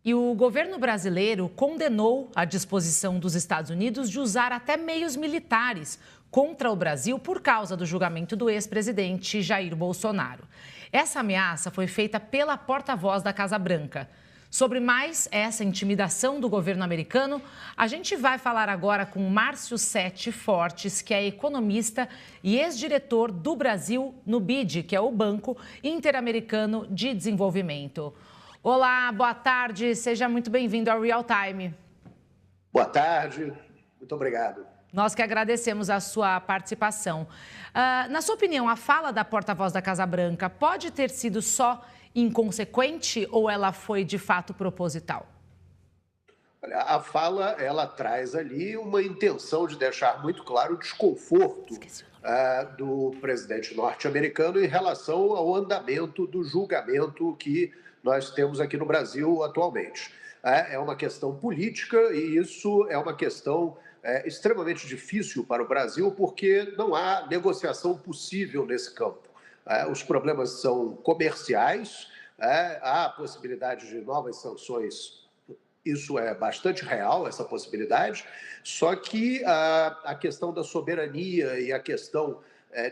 E o governo brasileiro condenou a disposição dos Estados Unidos de usar até meios militares contra o Brasil por causa do julgamento do ex-presidente Jair Bolsonaro. Essa ameaça foi feita pela porta-voz da Casa Branca. Sobre mais essa intimidação do governo americano, a gente vai falar agora com Márcio Sete Fortes, que é economista e ex-diretor do Brasil no BID, que é o Banco Interamericano de Desenvolvimento. Olá, boa tarde, seja muito bem-vindo ao Real Time. Boa tarde, muito obrigado. Nós que agradecemos a sua participação. Na sua opinião, a fala da porta-voz da Casa Branca pode ter sido só inconsequente ou ela foi de fato proposital? Olha, a fala, ela traz ali uma intenção de deixar muito claro o desconforto do presidente norte-americano em relação ao andamento do julgamento que nós temos aqui no Brasil atualmente. É uma questão política e isso é uma questão extremamente difícil para o Brasil porque não há negociação possível nesse campo. Os problemas são comerciais, há a possibilidade de novas sanções, isso é bastante real, essa possibilidade, só que a questão da soberania e a questão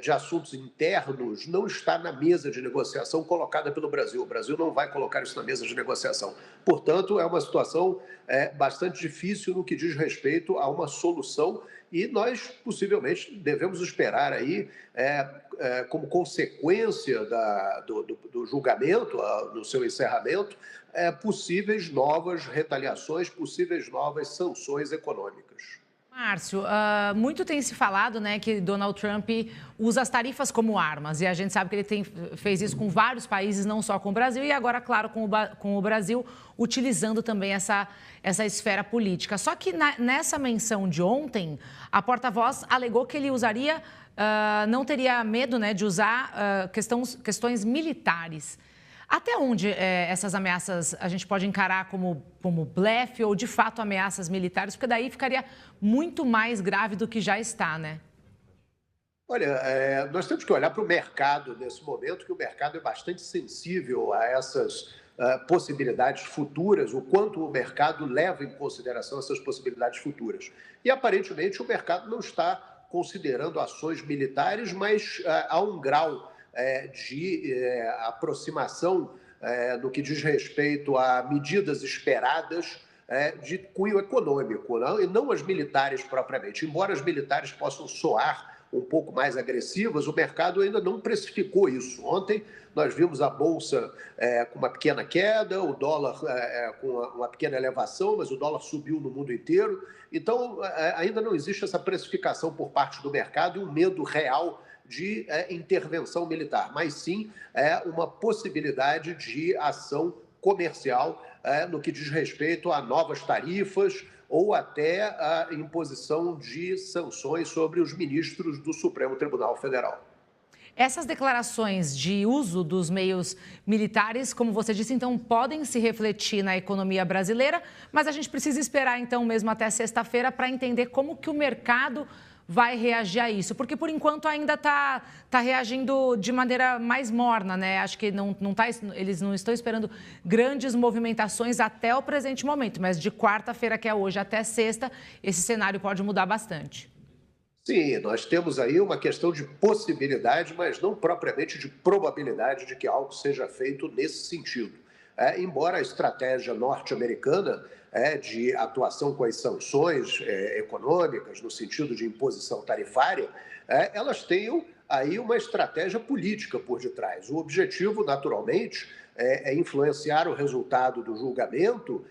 de assuntos internos não está na mesa de negociação colocada pelo Brasil. O Brasil não vai colocar isso na mesa de negociação. Portanto, é uma situação bastante difícil no que diz respeito a uma solução e nós, possivelmente, devemos esperar aí, como consequência do julgamento, do seu encerramento, possíveis novas retaliações, possíveis novas sanções econômicas. Márcio, muito tem se falado, né, que Donald Trump usa as tarifas como armas e a gente sabe que ele fez isso com vários países, não só com o Brasil e agora, claro, com o Brasil, utilizando também essa esfera política. Só que nessa menção de ontem, a porta-voz alegou que ele usaria, não teria medo, né, de usar questões militares. Até onde essas ameaças a gente pode encarar como blefe ou, de fato, ameaças militares? Porque daí ficaria muito mais grave do que já está, né? Olha, nós temos que olhar para o mercado nesse momento, que o mercado é bastante sensível a essas possibilidades futuras, o quanto o mercado leva em consideração essas possibilidades futuras. E, aparentemente, o mercado não está considerando ações militares, mas há um grau de aproximação no que diz respeito a medidas esperadas de cunho econômico, não? E não as militares propriamente. Embora as militares possam soar um pouco mais agressivas, o mercado ainda não precificou isso. Ontem nós vimos a Bolsa com uma pequena queda, o dólar com uma pequena elevação, mas o dólar subiu no mundo inteiro. Então, ainda não existe essa precificação por parte do mercado e um medo real de intervenção militar, mas sim uma possibilidade de ação comercial no que diz respeito a novas tarifas ou até a imposição de sanções sobre os ministros do Supremo Tribunal Federal. Essas declarações de uso dos meios militares, como você disse, então, podem se refletir na economia brasileira, mas a gente precisa esperar, então, mesmo até sexta-feira para entender como que o mercado vai reagir a isso, porque por enquanto ainda está reagindo de maneira mais morna, né? Acho que eles não estão esperando grandes movimentações até o presente momento, mas de quarta-feira, que é hoje, até sexta, esse cenário pode mudar bastante. Sim, nós temos aí uma questão de possibilidade, mas não propriamente de probabilidade de que algo seja feito nesse sentido. Embora a estratégia norte-americana de atuação com as sanções econômicas, no sentido de imposição tarifária, elas tenham aí uma estratégia política por detrás. O objetivo, naturalmente, é influenciar o resultado do julgamento,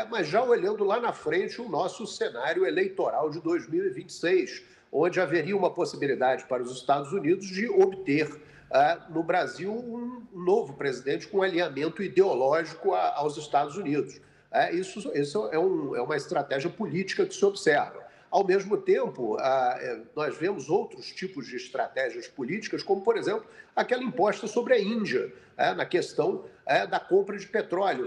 mas já olhando lá na frente o nosso cenário eleitoral de 2026, onde haveria uma possibilidade para os Estados Unidos de obter no Brasil um novo presidente com alinhamento ideológico aos Estados Unidos. Isso é uma estratégia política que se observa. Ao mesmo tempo, nós vemos outros tipos de estratégias políticas, como, por exemplo, aquela imposta sobre a Índia, na questão da compra de petróleo,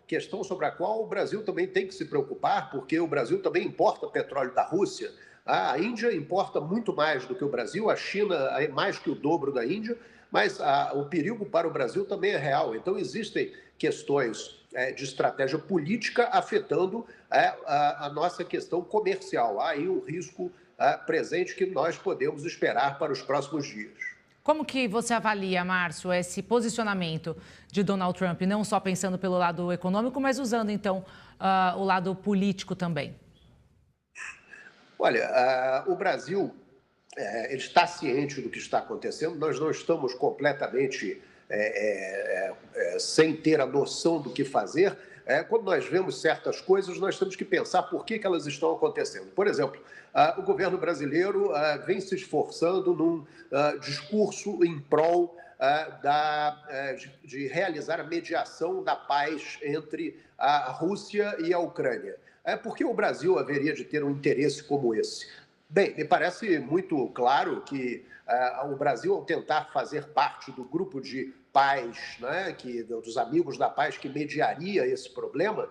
questão sobre a qual o Brasil também tem que se preocupar, porque o Brasil também importa petróleo da Rússia. A Índia importa muito mais do que o Brasil, a China é mais que o dobro da Índia, mas o perigo para o Brasil também é real. Então, existem questões de estratégia política afetando a nossa questão comercial. Há aí um risco presente que nós podemos esperar para os próximos dias. Como que você avalia, Márcio, esse posicionamento de Donald Trump, não só pensando pelo lado econômico, mas usando, então, o lado político também? Olha, o Brasil ele está ciente do que está acontecendo, nós não estamos completamente sem ter a noção do que fazer. Quando nós vemos certas coisas, nós temos que pensar por que elas estão acontecendo. Por exemplo, o governo brasileiro vem se esforçando num discurso em prol de realizar a mediação da paz entre a Rússia e a Ucrânia. Por que o Brasil haveria de ter um interesse como esse? Bem, me parece muito claro que o Brasil, ao tentar fazer parte do grupo de paz, né, dos amigos da paz que mediaria esse problema,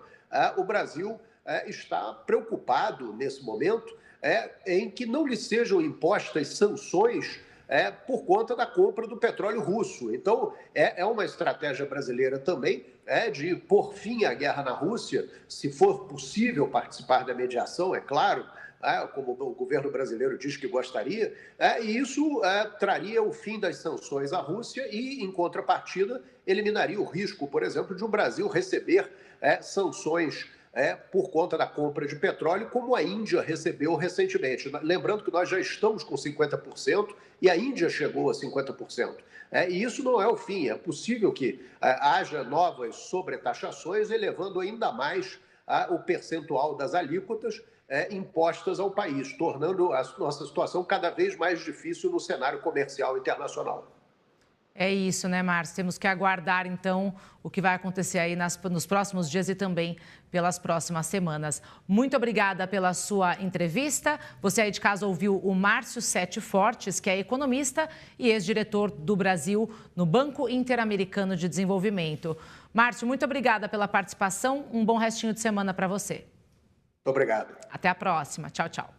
o Brasil está preocupado nesse momento em que não lhe sejam impostas sanções por conta da compra do petróleo russo. Então, é uma estratégia brasileira também de pôr fim à guerra na Rússia, se for possível participar da mediação, é claro, como o governo brasileiro diz que gostaria, e isso traria o fim das sanções à Rússia e, em contrapartida, eliminaria o risco, por exemplo, de o Brasil receber sanções por conta da compra de petróleo, como a Índia recebeu recentemente. Lembrando que nós já estamos com 50% e a Índia chegou a 50%. E isso não é o fim. É possível que haja novas sobretaxações, elevando ainda mais o percentual das alíquotas impostas ao país, tornando a nossa situação cada vez mais difícil no cenário comercial internacional. É isso, né, Márcio? Temos que aguardar, então, o que vai acontecer aí nos próximos dias e também pelas próximas semanas. Muito obrigada pela sua entrevista. Você aí de casa ouviu o Márcio Sete Fortes, que é economista e ex-diretor do Brasil no Banco Interamericano de Desenvolvimento. Márcio, muito obrigada pela participação. Um bom restinho de semana para você. Muito obrigado. Até a próxima. Tchau, tchau.